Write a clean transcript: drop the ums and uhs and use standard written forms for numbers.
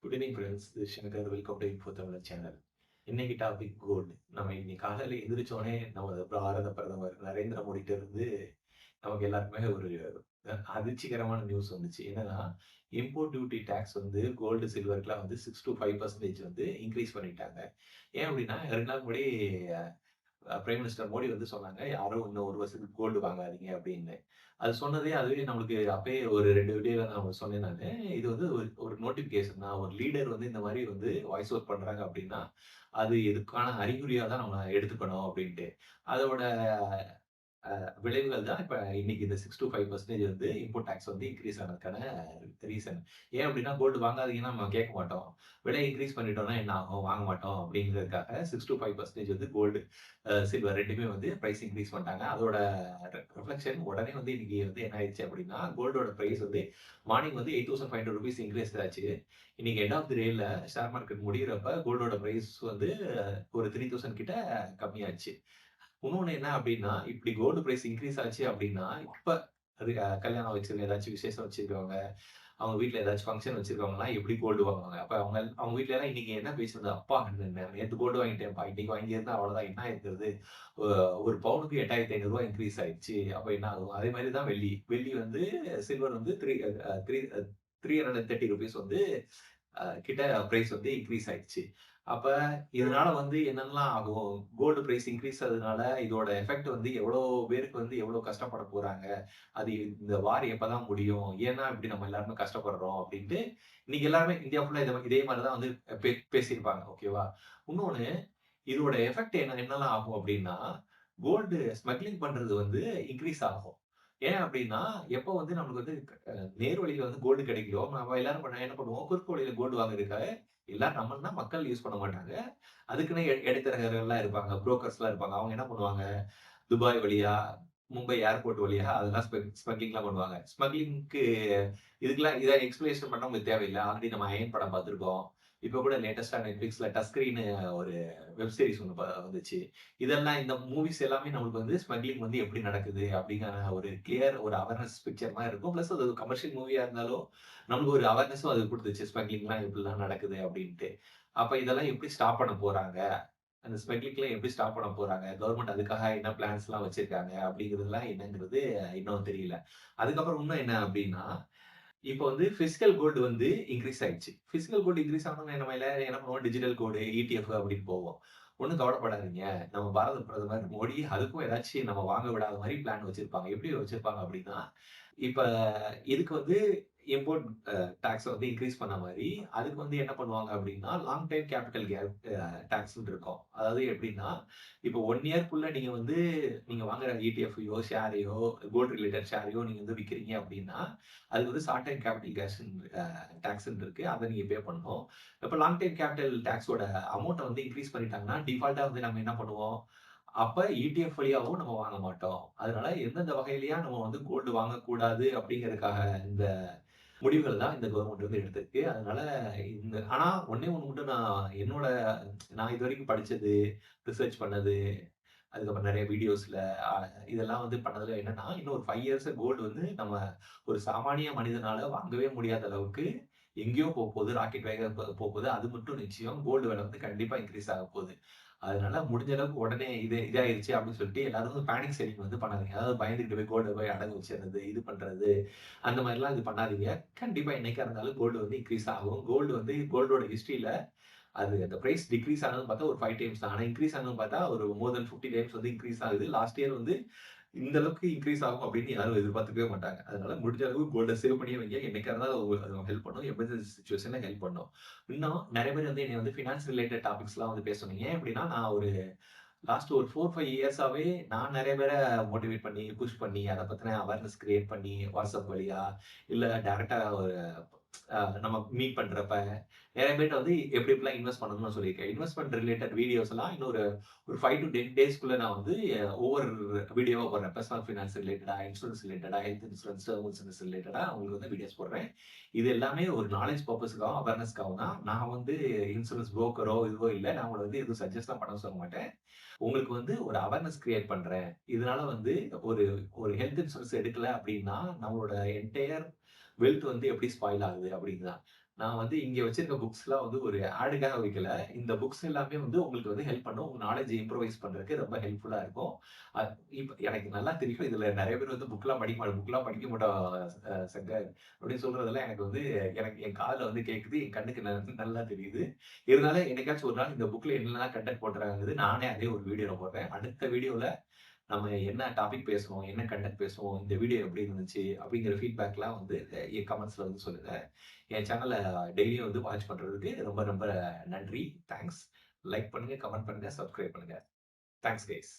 Good evening friends. This Shankar. Welcome to info Tamil channel. இன்னைக்கு topic gold. நம்ம இன்னைக்கு காலையில எந்திரிச்சோனே நம்ம பாரத பிரதமர் நரேந்திர மோடிட்ட இருந்து நமக்கு எல்லாருக்குமே ஒரு அதிர்ச்சிகரமான நியூஸ் வந்துச்சு. என்னன்னா, இம்போர்ட் டியூட்டி டாக்ஸ் வந்து கோல்டு, சில்வருக்குலாம் வந்து 6 to 5% வந்து இன்கிரீஸ் பண்ணிட்டாங்க. ஏன் அப்டின்னா, 2 நாள் முன்னாடி பிரைம் மினிஸ்டர் மோடி வந்து சொன்னாங்க, யாரும் இன்னும் 1 வருஷத்துக்கு கோல்டு வாங்காதீங்க அப்படின்னு. அது சொன்னதே அதுவே நம்மளுக்கு அப்பயே ஒரு 2 வீடியோல நான் சொன்னேன் நானு. இது வந்து ஒரு ஒரு நோட்டிஃபிகேஷன் தான். ஒரு லீடர் வந்து இந்த மாரி வந்து வாய்ஸ் ஓவர் பண்றாங்க அப்படின்னா, அது இதுக்கான அறிகுறியா தான் நம்ம எடுத்துக்கணும் அப்படின்ட்டு. அதோட விளைவுகள் தான் இப்ப இன்னைக்கு இந்த 6 to 5% வந்து இம்போர்ட் டாக்ஸ் வந்து இன்கிரீஸ் ஆனதுக்கான ரீசன். ஏன் அப்டின்னா, கோல்டு வாங்காதீங்கன்னா நம்ம கேட்க மாட்டோம். விலை இன்கிரீஸ் பண்ணிட்டோம்னா என்ன ஆகும்? வாங்க மாட்டோம் அப்டிங்கிறதுக்காக 6 to 5% வந்து கோல்டு, சில்வர் 2மே வந்து பிரைஸ் இன்கிரீஸ் பண்ணிட்டாங்க. அதோட ரிஃப்ளெக்ஷன் உடனே வந்து இன்னைக்கு வந்து என்ன ஆயிடுச்சு அப்டின்னா, கோல்டோட பிரைஸ் வந்து மார்னிங் வந்து ₹8,500 இன்கிரீஸ் ஆச்சு. இன்னைக்கு எண்ட் ஆஃப் தி டேல ஷேர் மார்க்கெட் முடியிறப்ப கோல்டோட பிரைஸ் வந்து ஒரு 3000 கிட்ட கம்மியாச்சு. இன்னொன்னு என்ன அப்டின்னா, இப்டி கோல்டு பிரைஸ் இன்கிரீஸ் ஆச்சு அப்டின்னா, இப்ப அது கல்யாணம் ஏதாச்சும் விசேஷம் வச்சிருக்கவங்க, அவங்க வீட்ல ஏதாச்சும் ஃபங்ஷன் வச்சிருக்கவங்கலாம் எப்டி கோல்டு வாங்குவாங்க? அப்ப அவங்க வீட்லலாம் இன்னைக்கு என்ன பேசுறது? "அப்பா நேத்து கோல்டு வாங்கிட்டேன்ப்பா. இன்னைக்கு வாங்கியிருந்தா அவ்வளோதான். என்ன ஆயிருக்கிறது? ஒ ஒரு பவுனுக்கு ரூ. 8,500 இன்கிரீஸ் ஆயிருச்சு. அப்ப என்ன ஆகும்?" அதே மாரி தான் வெள்ளி. வெள்ளி வந்து சில்வர் வந்து த்ரீ அ த்ரீ அ ₹330 வந்து கிட்ட பிரைஸ் வந்து இன்கிரீஸ் ஆயிடுச்சு. அப்ப இதனால வந்து என்னென்னலாம் ஆகும்? கோல்டு பிரைஸ் இன்கிரீஸ் ஆனதுனால இதோட எஃபெக்ட் வந்து எவ்வளோ பேருக்கு வந்து எவ்வளோ கஷ்டப்பட போறாங்க? அது இந்த வார் எப்பதான் முடியும்? ஏன் தான் இப்படி நம்ம எல்லாருமே கஷ்டப்படுறோம்? அப்படின்ட்டு இன்னைக்கு எல்லாருமே இந்தியா ஃபுல்லா இதே மாரி தான் வந்து பேசியிருப்பாங்க. ஓகேவா? இன்னொன்னு இதோட எஃபெக்ட் என்னலாம் ஆகும் அப்டின்னா, கோல்டு ஸ்மக்லிங் பண்றது வந்து இன்கிரீஸ் ஆகும். ஏன் அப்டின்னா, எப்போ வந்து நமக்கு வந்து நேர் வழியில வந்து கோல்டு கிடைக்குதோ, நம்ம எல்லாரும் என்ன பண்ணுவோம், குறுக்கு வழியில கோல்டு வாங்குறதுக்காக எல்லாரும் நம்மன்னா மக்கள் யூஸ் பண்ண மாட்டாங்க. அதுக்குன்னு இடைத்தரகர்கள்லாம் இருப்பாங்க. புரோக்கர்ஸ்லாம் இருப்பாங்க. அவங்க என்ன பண்ணுவாங்க, துபாய் வழியா, மும்பை ஏர்போர்ட் வழியா அதெல்லாம் ஸ்மக்லிங்லாம் பண்ணுவாங்க. ஸ்மக்லிங்க்கு இதுக்கெல்லாம் இத எக்ஸ்பிளனேஷன் பண்ண உங்களுக்கு தேவையில்ல. ஆல்ரெடி நம்ம அயன் படம் பார்த்திருக்கோம். இப்ப கூட லேட்டஸ்ட்டா Netflixல டஸ்கரின்னு ஒரு வெப் சீரிஸ் ஒண்ணு வந்துச்சு. இதெல்லாம் இந்த மூவிஸ் எல்லாமே நம்மளுக்கு வந்து ஸ்மக்லிங் வந்து எப்படி நடக்குது அப்படிங்கிற ஒரு கிளியர் ஒரு அவேர்னஸ் பிக்சர் மாரி இருக்கும். பிளஸ் அது ஒரு கமர்ஷியல் மூவியா இருந்தாலும், நம்மளுக்கு ஒரு அவேர்னஸும் அது குடுத்துச்சு. ஸ்மக்லிங்லாம் எப்படிலாம் நடக்குது அப்படின்ட்டு. அப்ப இதெல்லாம் எப்படி ஸ்டாப் பண்ண போறாங்க? அந்த ஸ்மக்லிங்லாம் எப்படி ஸ்டாப் பண்ண போறாங்க? கவர்ன்மெண்ட் அதுக்காக என்ன பிளான்ஸ்லாம் வச்சிருக்காங்க? அப்படிங்கிறதெல்லாம் என்னங்கிறது இன்னும் தெரியல. அதுக்கப்புறம் இன்னும் என்ன அப்படின்னா, இப்ப வந்து பிசிக்கல் கோல்டு வந்து இன்கிரீஸ் ஆயிடுச்சு. பிசிக்கல் கோல்டு இன்கிரீஸ் ஆனோனே நம்ம எல்லாரும் என்ன பண்ணுவோம்? டிஜிட்டல் கோல்டு, இடிஎஃப் அப்படின்னு போவோம். ஒண்ணும் கவலைப்படாதீங்க. நம்ம பாரத பிரதமர் மோடி அதுக்கும் ஏதாச்சும் நம்ம வாங்க விடாத மாரி பிளான் வச்சிருப்பாங்க. எப்படி வச்சிருப்பாங்க அப்படின்னா, இப்ப இதுக்கு வந்து இம்போர்ட் டாக்ஸ வந்து இன்கிரீஸ் பண்ண மாரி, அதுக்கு வந்து என்ன பண்ணுவாங்க அப்படின்னா, லாங் டைம் கேப்பிட்டல் டாக்ஸ்ன்னு இருக்கும். அதாவது எப்படின்னா, இப்போ 1 இயர்க்குள்ள நீங்க வாங்குற இடிஎஃப்யோ, ஷேரையோ, கோல்ட் ரிலேட்டட் ஷேரையோ நீங்க வந்து விக்கிறீங்க அப்படின்னா, அதுக்கு வந்து ஷார்ட் டைம் கேப்பிட்டல் டாக்ஸ்ன்னு இருக்கு. அத நீங்க பே பண்ணணும். இப்ப லாங் டைம் கேப்பிட்டல் டாக்ஸோட அமௌண்ட்ட வந்து இன்கிரீஸ் பண்ணிட்டாங்கன்னா, டிஃபால்ட்டா வந்து நம்ம என்ன பண்ணுவோம்? அப்ப இடிஎஃப் வழியாவும் நம்ம வாங்க மாட்டோம். அதனால எந்தெந்த வகையிலயா நம்ம வந்து கோல்டு வாங்கக்கூடாது அப்படிங்கிறதுக்காக இந்த முடிவுகள் தான் இந்த கவர்மெண்ட் வந்து எடுத்திருக்கு. அதனால ஆனா ஒண்ணே ஒண்ணு மட்டும் நான் இதுவரைக்கும் படிச்சது, ரிசர்ச் பண்ணது, அதுக்கப்புறம் நெறைய வீடியோஸ்ல அ இதெல்லாம் வந்து பண்ணதுல என்னன்னா, இன்னும் ஒரு 5 இயர்ஸ்ல கோல்டு வந்து நம்ம ஒரு சாமானிய மனிதனால வாங்கவே முடியாத அளவுக்கு எங்கேயோ போப்போது. ராக்கெட் வேகம் போப்போது. அது மட்டும் நிச்சயம். கோல்டு விலை வந்து கண்டிப்பா இன்கிரீஸ் ஆகப்போது. அதனால முடிஞ்ச அளவுக்கு உடனே இதாயிருச்சு அப்படின்னு சொல்லிட்டு எல்லாரும் வந்து பேனிக் செல்லிங் வந்து பண்ணாதீங்க. அதாவது பயந்துகிட்டு போய் கோல்ட போய் அடகு வச்சுறது, இது பண்றது, அந்த மாரிலாம் இது பண்ணாதீங்க. கண்டிப்பா என்னைக்கா இருந்தாலும் கோல்டு வந்து இன்கிரீஸ் ஆகும். கோல்டோட ஹிஸ்டரியில அது அந்த பிரைஸ் டிக்ரீஸ் ஆனதுன்னு பார்த்தா ஒரு 5 டைம்ஸ் தான். ஆனா இன்கிரீஸ் ஆனதுன்னு பார்த்தா ஒரு மோர் தென் 50 டைம்ஸ் வந்து இன்கிரீஸ் ஆகுது. லாஸ்ட் இயர் வந்து இந்த அளவுக்கு இன்கிரீஸ் ஆகும் அப்படின்னு யாரும் எதிர்பார்த்துக்கவே மாட்டாங்க. அதனால முடிஞ்ச அளவு கோல்ட சேவ் பண்ணியே வைங்க. என்னைக்கா இருந்தாலும் அது ஹெல்ப் பண்ணும். எமர்ஜென்சி சிச்சுவேஷன்ல ஹெல்ப் பண்ணும். இன்னும் நெறைய பேர் வந்து என்னைய வந்து ஃபினான்ஸ் ரிலேட்டட் டாபிக்ஸ்லாம் வந்து பேச சொன்னீங்க. ஏன் அப்படின்னா, நான் ஒரு லாஸ்ட் ஒரு 4, 5 இயர்ஸாவே நான் நெறைய பேர மோட்டிவேட் பண்ணி, புஷ் பண்ணி, அத பத்தின அவேர்னஸ் கிரியேட் பண்ணி, WhatsApp வழியா, இல்ல டைரக்ட்டா ஒரு நம்ம மீட் பண்றப்ப, நெறைய பேர்ட்ட வந்து எப்படி எப்படிலாம் இன்வெஸ்ட் பண்ணணும்னு சொல்லியிருக்கேன். இன்வெஸ்ட்மென்ட் ரிலேட்டட் வீடியோஸ் எல்லாம் ஒரு 5 டூ 10 டேஸ்க்குள்ள நான் வந்து ஒவ்வொரு வீடியோவா போடுறேன். பெர்சனல் ஃபினான்ஸ் ரிலேட்டடா, இன்சூரன்ஸ் ரிலேட்டடா, ஹெல்த் இன்சூரன்ஸ், டெர்ம் இன்சூரன்ஸ் ரிலேட்டடா உங்களுக்கு வந்து வீடியோஸ் போடுறேன். இது எல்லாமே ஒரு நாலேட்ஜ் பர்ப்பஸ்க்காகவும், அவேர்னஸ்க்காகவும் தான். நான் வந்து இன்சூரன்ஸ் புரோக்கரோ, இதுவோ இல்ல. நான் உங்கள வந்து எதுவும் சஜெஸ்ட்லாம் பண்ண சொல்ல மாட்டேன். உங்களுக்கு வந்து ஒரு அவேர்னஸ் கிரியேட் பண்றேன். இதனால வந்து ஒரு ஒரு ஹெல்த் இன்சூரன்ஸ் எடுக்கல அப்டின்னா, நம்மளோட என்டயர் வெல்த் வந்து எப்படி ஸ்பாயில் ஆகுது அப்படின்னு தான். நான் வந்து இங்க வச்சிருக்க புக்ஸ்லாம் வந்து ஒரு ஆடுக்காக வைக்கல. இந்த புக்ஸ் எல்லாமே வந்து உங்களுக்கு வந்து ஹெல்ப் பண்ணும். உங்க நாலேட்ஜ இம்ப்ரூவைஸ் பண்றதுக்கு ரொம்ப ஹெல்ப்ஃபுல்லா இருக்கும். அ இப்ப எனக்கு நல்லா தெரியும். இதுல நெறைய பேர் வந்து புக்லாம் படிக்க மாட்டோம் சங்கர் அப்படின்னு சொல்றதெல்லாம் எனக்கு வந்து எனக்கு என் காதுல வந்து கேட்குது. என் கண்ணுக்கு நல்லா தெரியுது. இருந்தாலும் என்னைக்காச்சும் ஒரு நாள் இந்த புக்ல என்னலாம் கன்டென்ட் போட்டுருக்காங்கன்னு நானே அதே ஒரு வீடியோல போடுறேன். அடுத்த வீடியோல நம்ம என்ன டாபிக் பேசுவோம், என்ன கன்டென்ட் பேசுவோம், இந்த வீடியோ எப்படி இருந்துச்சு அப்படிங்கிற ஃபீட்பேக்லாம் வந்து என் கமெண்ட்ஸ்ல வந்து சொல்லுங்க. என் சேனல டெய்லியும் வந்து வாட்ச் பண்றதுக்கு ரொம்ப ரொம்ப நன்றி. தேங்க்ஸ். லைக் பண்ணுங்க, கமெண்ட் பண்ணுங்க, சப்ஸ்கிரைப் பண்ணுங்க. Thanks guys.